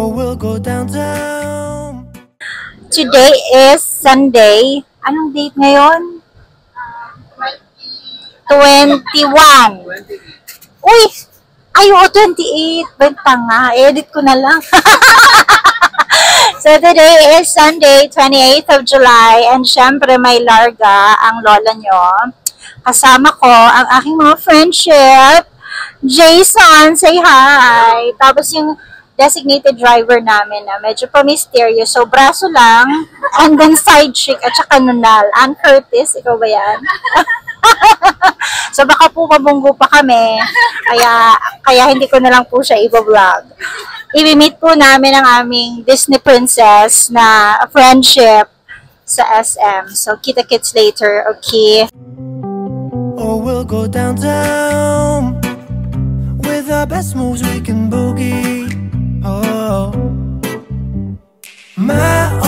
or we'll go downtown. Today is Sunday. Anong date ngayon? 21. Uy! Ay, 28. Banta nga. Edit ko na lang. So, today is Sunday, 28th of July. And syempre, may larga ang lola nyo. Kasama ko ang aking mga friendship. Jason, say hi! Tapos yung designated driver namin na medyo pa-mysterious. So, braso lang. And then side chick at saka nunal. Ann Curtis, ikaw ba yan? So, baka po mabunggo pa kami. Kaya hindi ko na lang po siya i-vlog. I-meet po namin ang aming Disney princess na friendship sa SM. So, kita-kits later, okay? Or we'll go downtown. With our best moves we can boogie.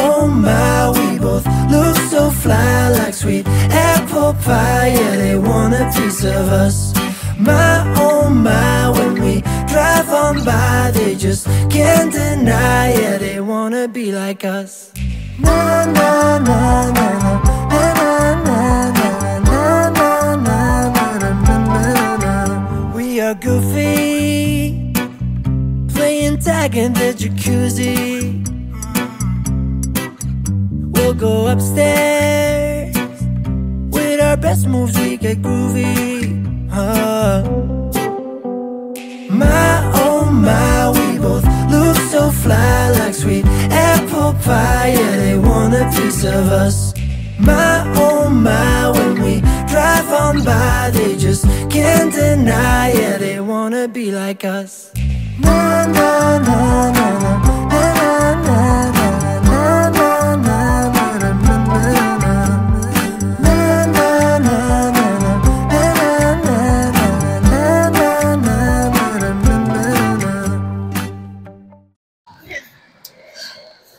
Oh my, we both look so fly, like sweet apple pie. Yeah, they want a piece of us. My, oh my, when we drive on by, they just can't deny. Yeah, they wanna be like us. Na na na na na na na na na na na na. We are goofy, playing tag in the jacuzzi. We'll go upstairs. With our best moves we get groovy. My, oh my, we both look so fly, like sweet apple pie. Yeah, they want a piece of us. My, oh my, when we drive on by, they just can't deny. Yeah, they wanna be like us. Na na na na na na na na.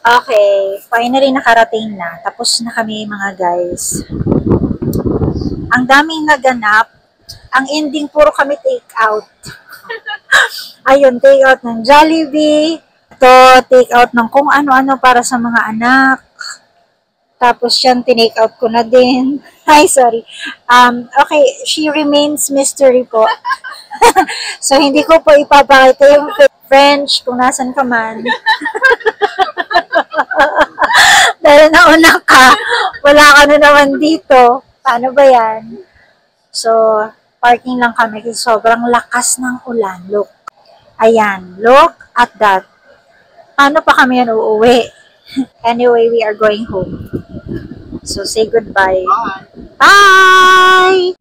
Okay, finally nakarating na. Tapos na kami mga guys. Ang daming naganap. Ang ending puro kami take out. Ayun, take out ng Jollibee. Ito, take out ng kung ano-ano para sa mga anak. Tapos yan, tinake out ko na din. Ay, sorry. Okay, she remains mystery po. So, hindi ko po ipapakita yung French kung nasan ka man. Dahil nauna ka, wala ka na naman dito. Paano ba yan? So, parking lang kami kasi sobrang lakas ng ulan. Look. Ayan. Look at that. Paano pa kami yan uuwi? Anyway, we are going home. So, say goodbye. Bye!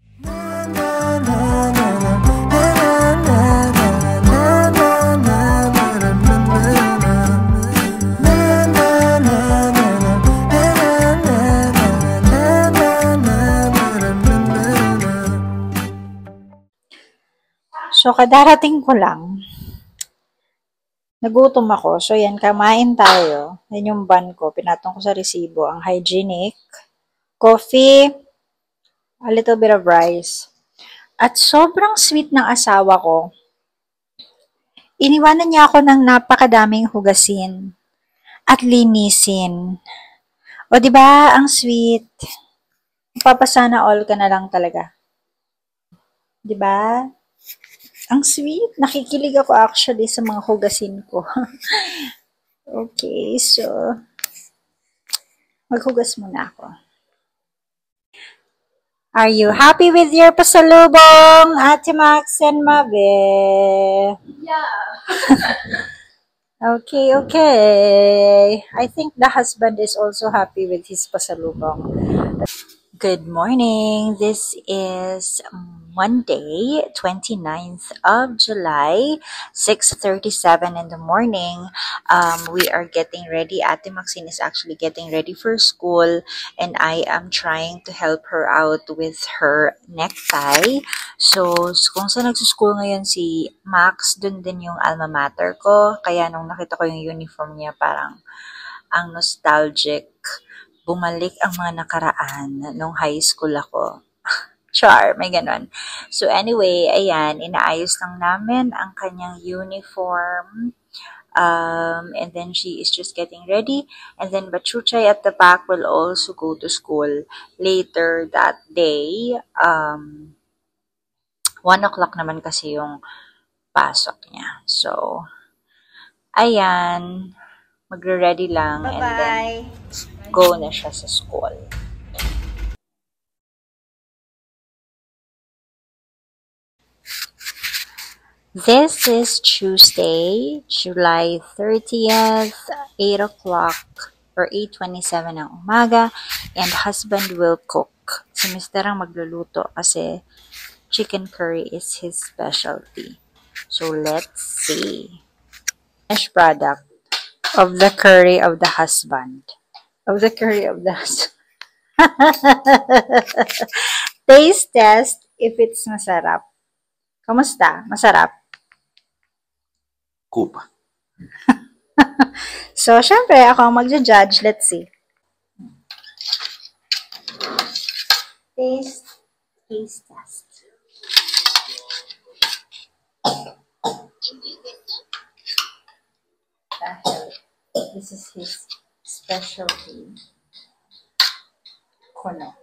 So, kadarating ko lang. Nagutom ako. So, yan, kamain tayo. Yan yung bun ko. Pinatong ko sa resibo. Ang hygienic. Coffee. A little bit of rice. At sobrang sweet ng asawa ko. Iniwanan niya ako ng napakadaming hugasin. At linisin. O, diba? Ang sweet. Papasana all ka na lang talaga. Diba? Ang sweet. Nakikilig ako actually sa mga hugasin ko. Okay, so maghugas muna ako. Are you happy with your pasalubong, Ate Max and Mabe? Yeah. Okay. I think the husband is also happy with his pasalubong. Good morning. This is Monday, 29th of July, 6:37 in the morning. We are getting ready. Ate Maxine is actually getting ready for school, and I am trying to help her out with her necktie. So, kung saan nagsuschool ngayon si Max, dun din yung alma mater ko. Kaya nung nakita ko yung uniform niya, parang ang nostalgic. Bumalik ang mga nakaraan nung high school ako. Char, may ganon. So anyway, ayan, inaayos lang namin ang kanyang uniform. And then she is just getting ready. And then Bachuchay at the back will also go to school later that day. 1 o'clock naman kasi yung pasok niya. So, ayan, magre-ready lang and then go na siya sa school. This is Tuesday, July 30th, 8 o'clock or 8:27 ng umaga, and husband will cook. Si Mr. ang magluluto kasi chicken curry is his specialty. So let's see. Finished product of the curry of the husband. Of the curry of the husband. Taste test if it's masarap. Kamusta? Masarap? Kupa. So, syempre, ako ang magja-judge. Let's see. Taste test. Dahil, this is his specialty. Kono.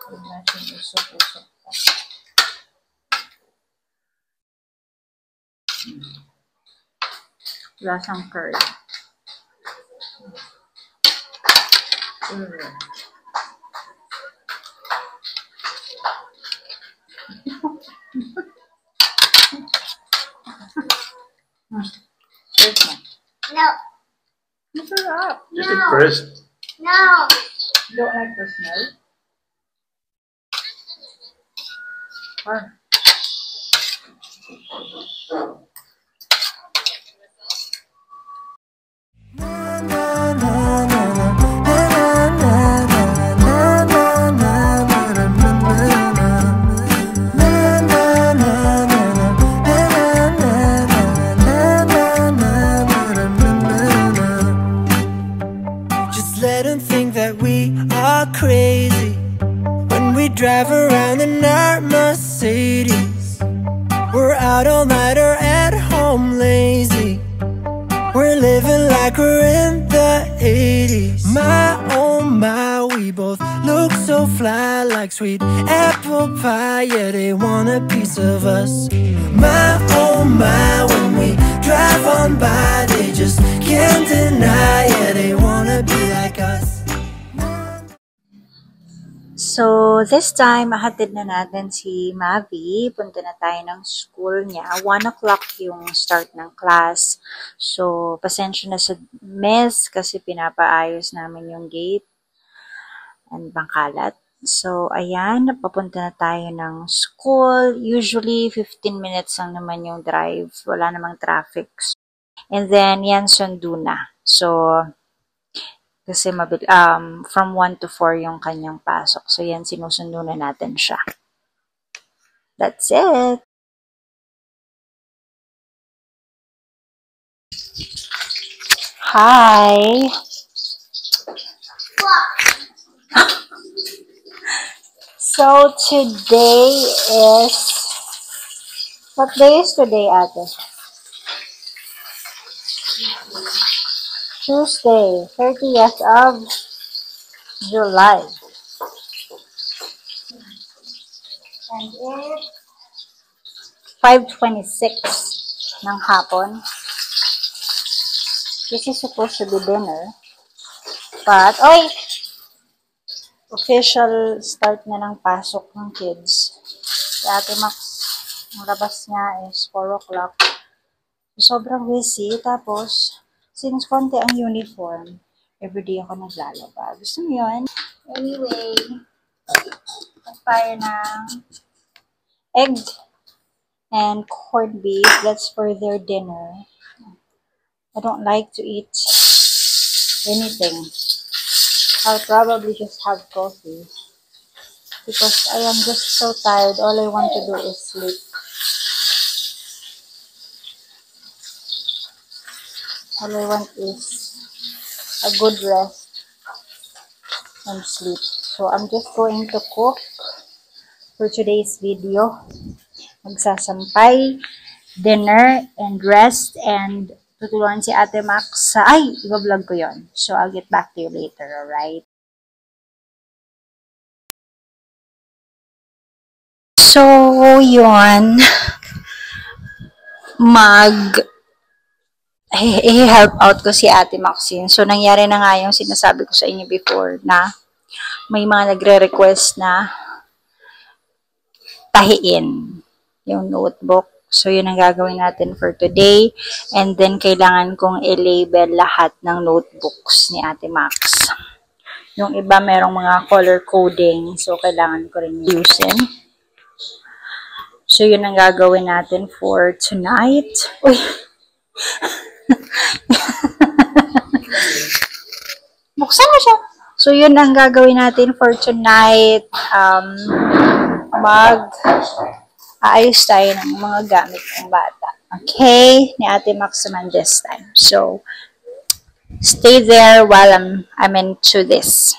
Imagine usok-usok pa. Lasang curry. No. Masarap. Is it first? No. You don't like the smell? Or Just let them think that we are crazy when we drive around in our Mercedes. We're out all night or at home lazy. We're living like we're in the 80s. My oh my, we both look so fly, like sweet apple pie. Yeah, they want a piece of us. My oh my, when we drive on by, they just can't deny. Yeah, they wanna be like us. So, this time, mahatid na natin si Mavi. Punta na tayo ng school niya. 1 o'clock yung start ng class. So, pasensya na sa miss kasi pinapaayos namin yung gate and bangkalat. So, ayan, papunta na tayo ng school. Usually, 15 minutes lang naman yung drive. Wala namang traffic. And then, yan, sundo na. So, kasi from 1 to 4 yung kanyang pasok. So, yan, sinusundo na natin siya. That's it. Hi! So, today is... What day is today, ate? Tuesday, 30th of July. And it's 5:26 ng hapon. This is supposed to be dinner. But, official start na ng pasok ng kids. Si Ate Max, ang labas niya is 4 o'clock. Sobrang busy. Tapos, since konti ang uniform, everyday ako naglalaba. Gusto mo yun? Anyway, tayo ng egg and corned beef. That's for their dinner. I don't like to eat anything. I'll probably just have coffee because I am just so tired. All I want to do is sleep. All I want is a good rest. and sleep. So I'm just going to cook for today's video. Magsasampay, dinner, and rest, and tutulungan si Ate Max sa, i-vlog ko yon. So I'll get back to you later, alright? So, yun, i-help out ko si Ate Maxine. So, nangyari na nga yung sinasabi ko sa inyo before na may mga nagre-request na tahiin yung notebook. So, yun ang gagawin natin for today. And then, kailangan kong i-label lahat ng notebooks ni Ate Max. Yung iba, merong mga color coding. So, kailangan ko rin usin. So, yun ang gagawin natin for tonight. Uy! Buksan mo siya. So, yun ang gagawin natin for tonight. Aayos tayo ng mga gamit ng bata. Okay? Ni Ate Max naman this time. So, stay there while I'm into this.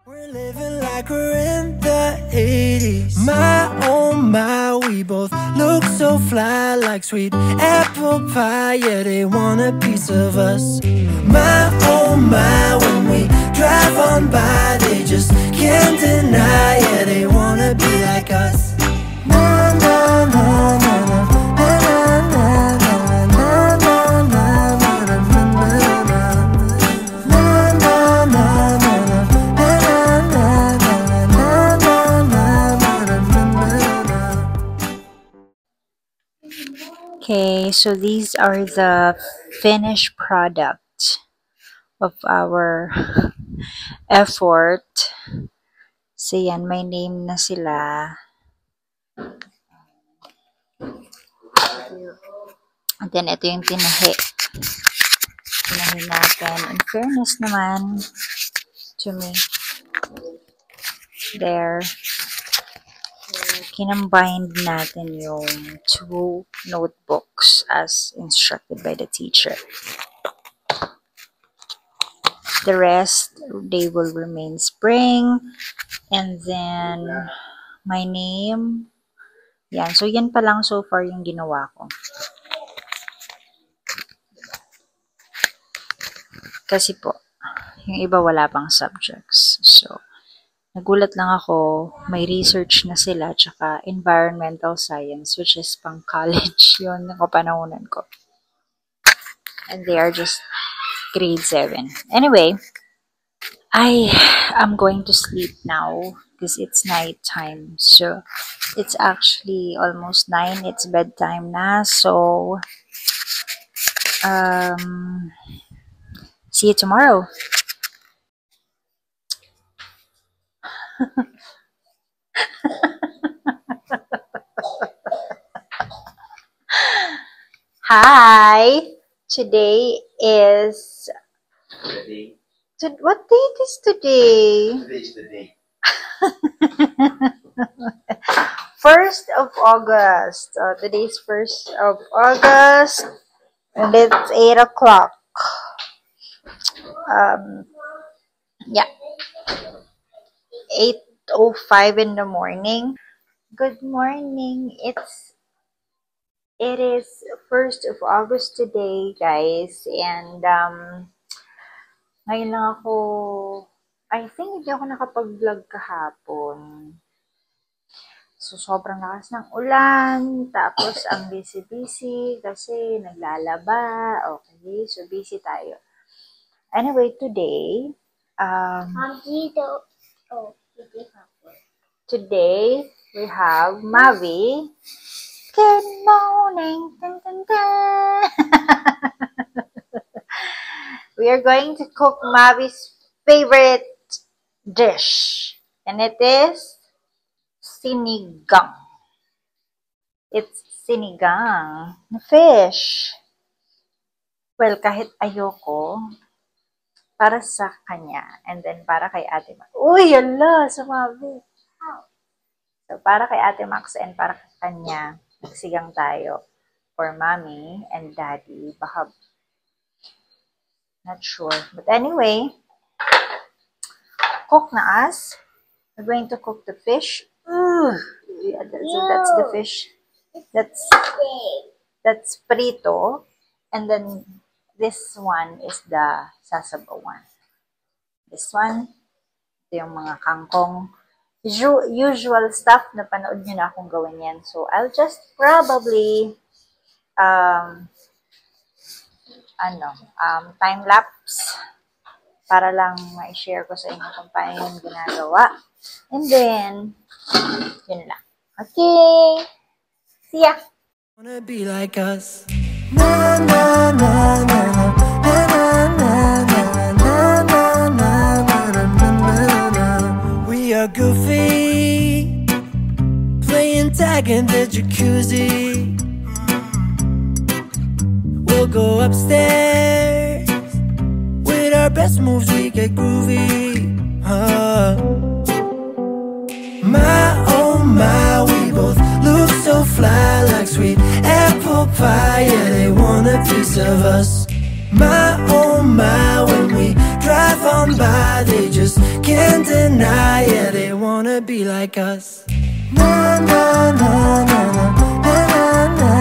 We're living like we're in the 80s. My, oh my, we both look so fly, like sweet apple pie. Yeah, they want a piece of us. My, oh my, when we drive on by, they just can't deny. Yeah, they wanna be like us. Na, na, na, na, na. Okay, so these are the finished product of our effort. So yan, may name na sila. And then ito yung tinahi. Tinahi natin. In fairness naman to me. There. Kinambined natin yung 2 notebooks as instructed by the teacher. The rest, they will remain spring. And then, my name. Yan. So, yan pa lang so far yung ginawa ko. Kasi po, yung iba wala pang subjects. So, nagulat lang ako, may research na sila, tsaka environmental science, which is pang college yun, ng kapanahonan ko. And they are just grade 7. Anyway, I am going to sleep now because it's night time. So, it's actually almost 9. It's bedtime na. So, see you tomorrow. Hi! Today is... What date is today? Today's the day. 1st of August. Today's 1st of August. And it's 8 o'clock. Yeah. 8:05 in the morning. Good morning. It is 1st of August today, guys. And ngayon lang ako, I think hindi ako nakapag-vlog kahapon. So, sobrang lakas ng ulan. Tapos, ang busy-busy kasi naglalaba. Okay, so busy tayo. Anyway, today, today, we have Mavi. Good morning. Dun, dun, dun. We are going to cook Mavi's favorite dish. And it is sinigang. It's sinigang na fish. Well, kahit ayoko, para sa kanya. And then, para kay Ate Max. Uy, yala, sumabi. So, para kay Ate Max and para kay kanya, nagsigang tayo. For Mommy and Daddy. Baka, not sure. But anyway, cook na us. We're going to cook the fish. Ooh, yeah, that's the fish. That's prito. And then this one is the sasabaw one. This one, ito yung mga kangkong. Usual stuff na panood nyo na akong gawin yan. So, I'll just probably time-lapse para lang ma-share ko sa inyo kung paano yung ginagawa. And then, yun lang. Okay! See ya! Wanna be like us. Na na na na na na na na na na na na na. We are goofy, playing tag in the jacuzzi. We'll go upstairs, with our best moves we get groovy. My oh my, we both look so fly like sweet apple pie. Yeah, they want a piece of us. My oh my, when we drive on by, they just can't deny. Yeah, they wanna be like us. Na na na na na na na na.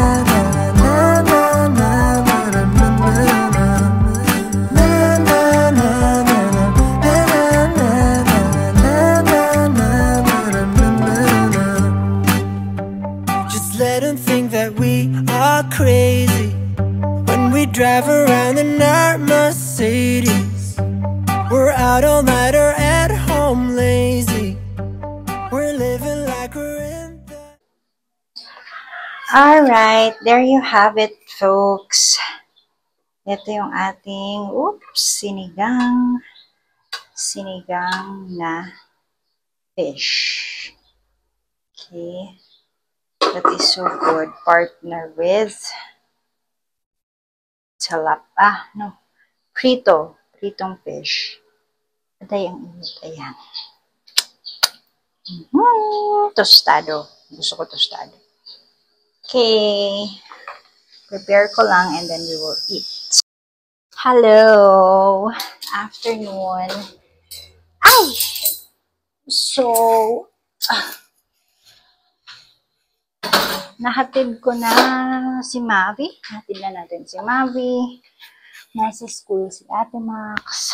Crazy when we drive around in our Mercedes. We're out all night or at home lazy. We're living like we're in the... Alright, there you have it, folks. Ito yung ating, sinigang na fish. Okay. That is so good. Partner with pritong fish. Patay ang init. Ayan. Tostado. Gusto ko tostado. Okay. Prepare ko lang and then we will eat. Hello. Afternoon. Ay! So, nahatid ko na si Mavi. Nahatid na natin si Mavi. Nasa school si Ate Max.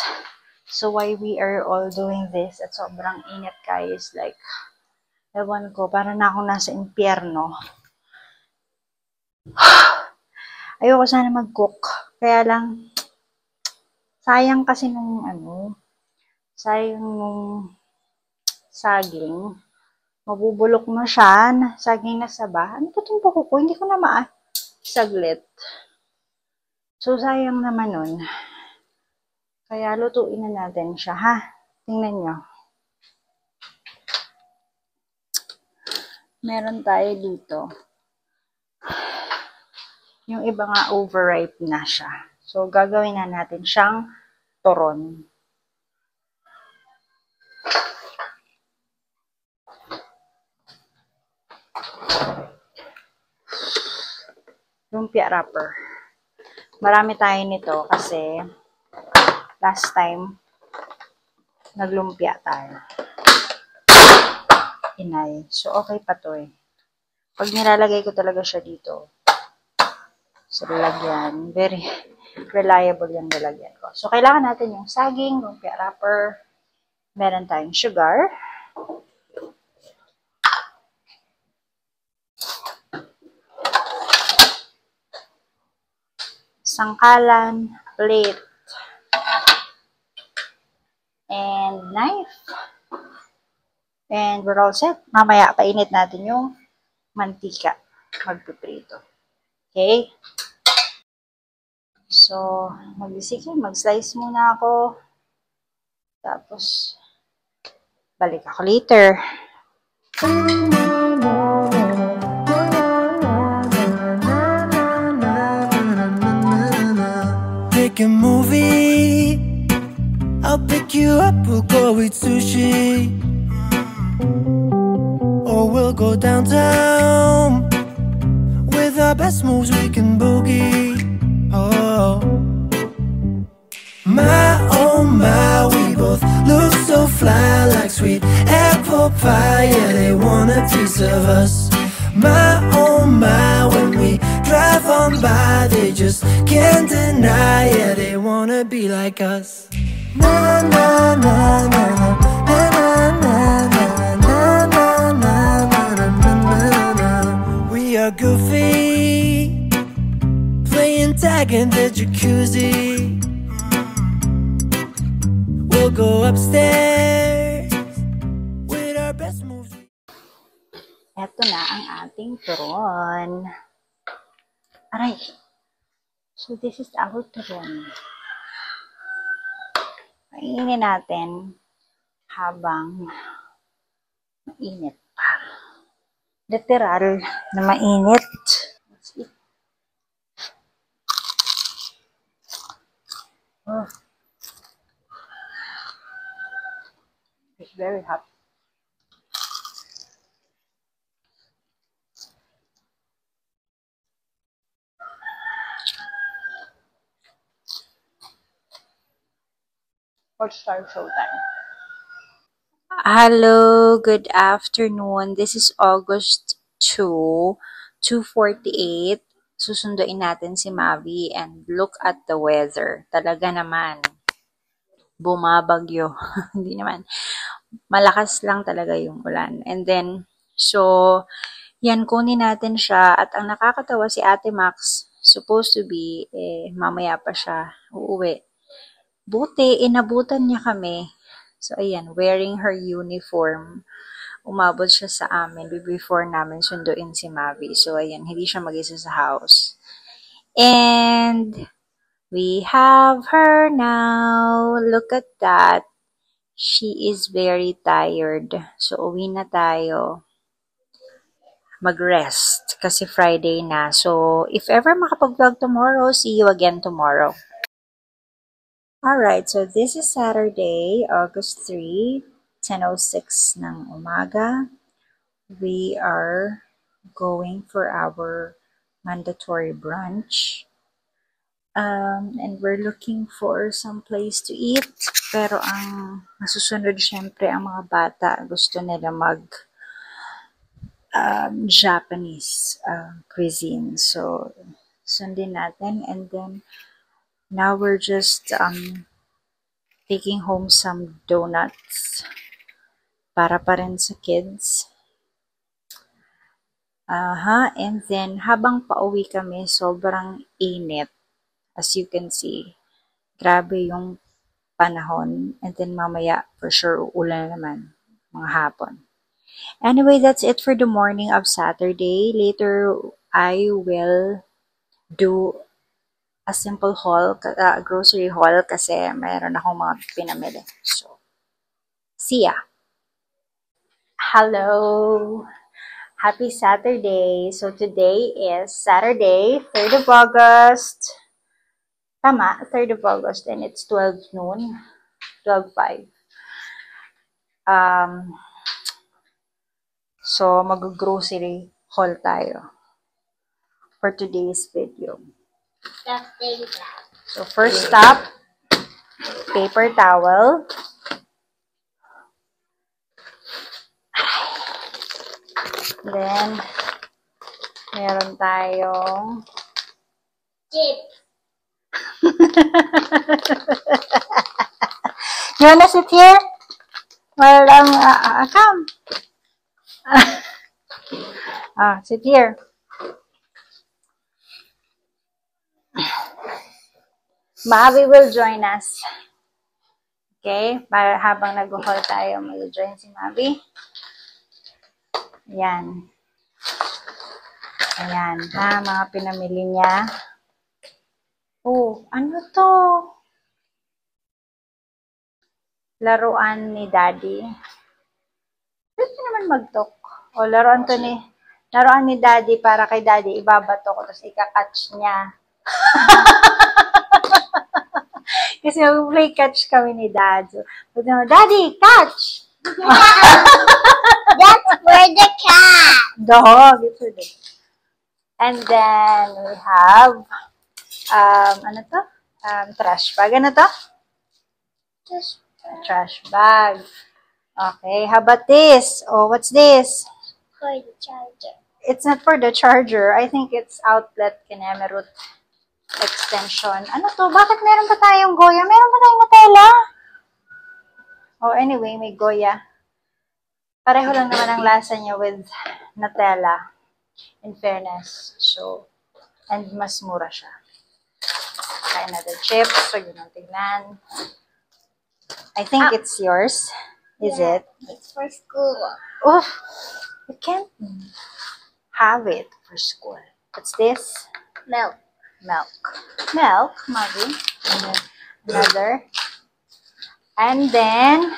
So, why we are all doing this at sobrang init kayo is like, ewan ko, para na akong nasa impyerno. Ayoko sana mag-cook. Kaya lang, sayang kasi nung sayang nung saging. Mabubulok na siya, saging na saba. Ano ba itong buko ko? Hindi ko na saglit. So, sayang naman nun. Kaya, lutuin na natin siya, ha? Tingnan nyo. Meron tayo dito. Yung iba nga overripe na siya. So, gagawin na natin siyang turon. Lumpia wrapper. Marami tayo nito kasi last time naglumpia tayo. Inay. So, okay pa to eh. Pag nilalagay ko talaga siya dito sa lalagyan, very reliable yung lalagyan ko. So, kailangan natin yung saging, lumpia wrapper. Meron tayong sugar. Sangkalan, plate, and knife. And we're all set. Mamaya, painit natin yung mantika. Magpiprito. Okay? So, mag-slice muna ako. Tapos, balik ako later. Make a movie, I'll pick you up, we'll go eat sushi. Or we'll go downtown, with our best moves we can boogie. Oh my, we both look so fly like sweet apple pie. Yeah, they want a piece of us. My oh my, when we drive on by, they just can't deny. Yeah, they wanna be like us. Na na na na na na na na na na na na na. We are goofy, playing tag in the jacuzzi. We'll go upstairs with our best moves. Eto na ang ating turon. Aray! So, this is our turon. Kainin natin habang mainit pa. Literal na mainit. Let's eat. Oh. It's very hot. Let's start showtime. Hello, good afternoon. This is August 2, 2:48. Susunduin natin si Mavi and look at the weather. Talaga naman, bumabagyo. Hindi naman. Malakas lang talaga yung ulan. And then, so, yan, kunin natin siya. At ang nakakatawa si Ate Max, supposed to be, mamaya pa siya uuwi. Buti, inabutan niya kami. So, ayan, wearing her uniform. Umabot siya sa amin before namin sunduin si Mavi. So, ayan, hindi siya mag-isa sa house. And, we have her now. Look at that. She is very tired. So, uwi na tayo. Mag-rest. Kasi Friday na. So, if ever makapag-vlog tomorrow, see you again tomorrow. Alright, so this is Saturday, August 3, 10:06 ng umaga. We are going for our mandatory brunch. And we're looking for some place to eat. Pero ang masusunod syempre ang mga bata, gusto nila mag Japanese cuisine. So, sundin natin. And then, now we're just taking home some donuts para pa rin sa kids. And then, habang pauwi kami, sobrang init. As you can see, grabe yung panahon. And then, mamaya, for sure, uulan naman, mga hapon. Anyway, that's it for the morning of Saturday. Later, I will do a simple haul, grocery haul, kasi mayroon akong mga pinamili. So, see ya! Hello! Happy Saturday! So, today is Saturday, 3rd of August. Tama, 3rd of August, and it's 12 noon, 12:05. So, mag-grocery haul tayo for today's video. So, first stop, paper towel. Then, meron tayong Chip. You wanna sit here? Well, come. Sit here. Mavi will join us. Okay? Para habang nag-haul tayo, mag-join si Mavi. Ayan. Ayan, ha? Mga pinamili niya. Oh, ano to? Laruan ni Daddy. Pwede naman mag-talk. O, laruan ni Daddy para kay Daddy. Ibabato ko, tapos ika-catch niya. Kasi mag-play catch kami ni Dad. So, Daddy, catch! That's for the cat. Dog. It's for the dog. And then, we have, ano to? Trash bag. Ano to? Trash bag. Okay, how about this? Oh, what's this? For the charger. It's not for the charger. I think it's outlet kinemerut extension. Ano to? Bakit meron pa tayong Goya? Meron pa tayong Nutella? Oh, anyway, may Goya. Pareho lang naman ang lasa niya with Nutella. In fairness. So, and mas mura siya. Okay, another chip. So, yun ang tignan. I think it's yours. Is it? It's for school. Oh, you can't have it for school. What's this? Milk. Milk. Milk, Maggie. And then another. And then,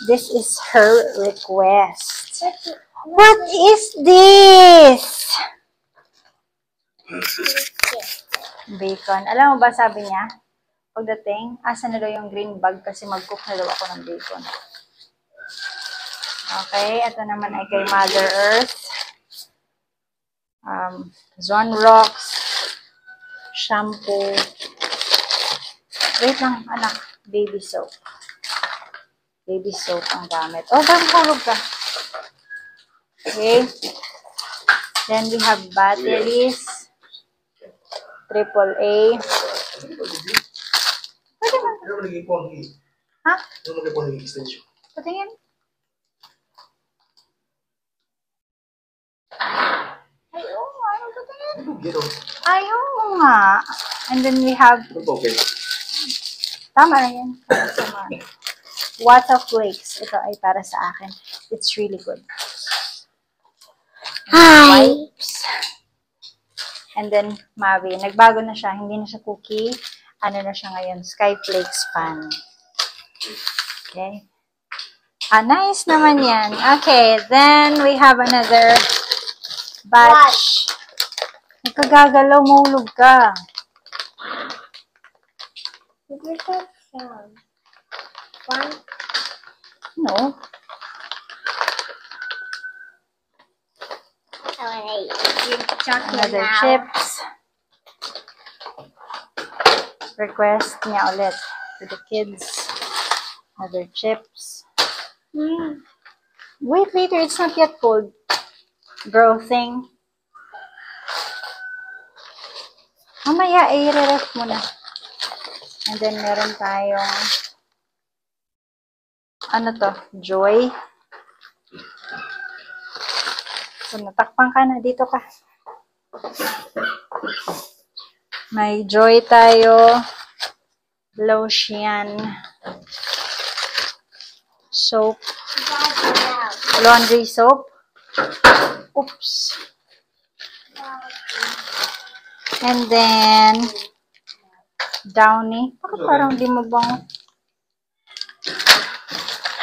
this is her request. What is this? Bacon. Alam mo ba, sabi niya, pagdating, asa na daw yung green bag kasi mag-cook na daw ako ng bacon. Okay, ito naman ay kay Mother Earth. Zonrox. Shampoo. Wait lang, anak. Baby soap. Baby soap ang gamit. Oh, hulog ka. Okay. Then we have batteries. AAA. Pwede ba? Ha? Patingin. Ayaw nga. Ano patingin? Ayaw nga. And then we have... Tama na yan. Tama. Water flakes. Ito ay para sa akin. It's really good. Hi. Wipes. And then, Mavi. Nagbago na siya. Hindi na siya cookie. Ano na siya ngayon? Skyflakes pan. Okay. Nice naman yan. Okay. Then, we have another batch. Nagkagagalaw. Mahulog ka. What was that sound? One. No. I want to eat chocolate Another now. chips. Request niya ulit for the kids. Other chips. Wait, later. It's not yet cold. Bro thing. Mamaya, i-ref muna. And then, meron tayong ano to? Joy. So, natakpan ka na. Dito ka. May Joy tayo. Lotion. Soap. Laundry soap. Oops. And then, Downy. Bakit parang di mo bang?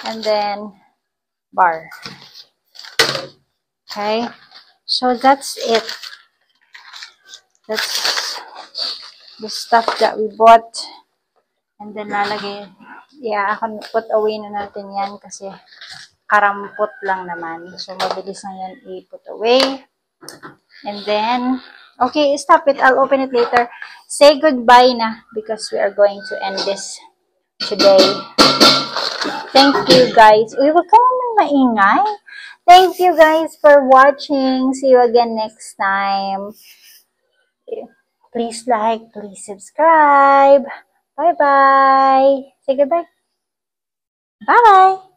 And then, bar. Okay. So, that's it. That's the stuff that we bought. And then, lalagay. Yeah, put away na natin yan kasi karampot lang naman. So, mabilis na yan i-put away. And then, okay, stop it. I'll open it later. Say goodbye na because we are going to end this today. Thank you, guys. Uy, wag ka naman maingay. Thank you, guys, for watching. See you again next time. Please like, please subscribe. Bye-bye. Say goodbye. Bye-bye.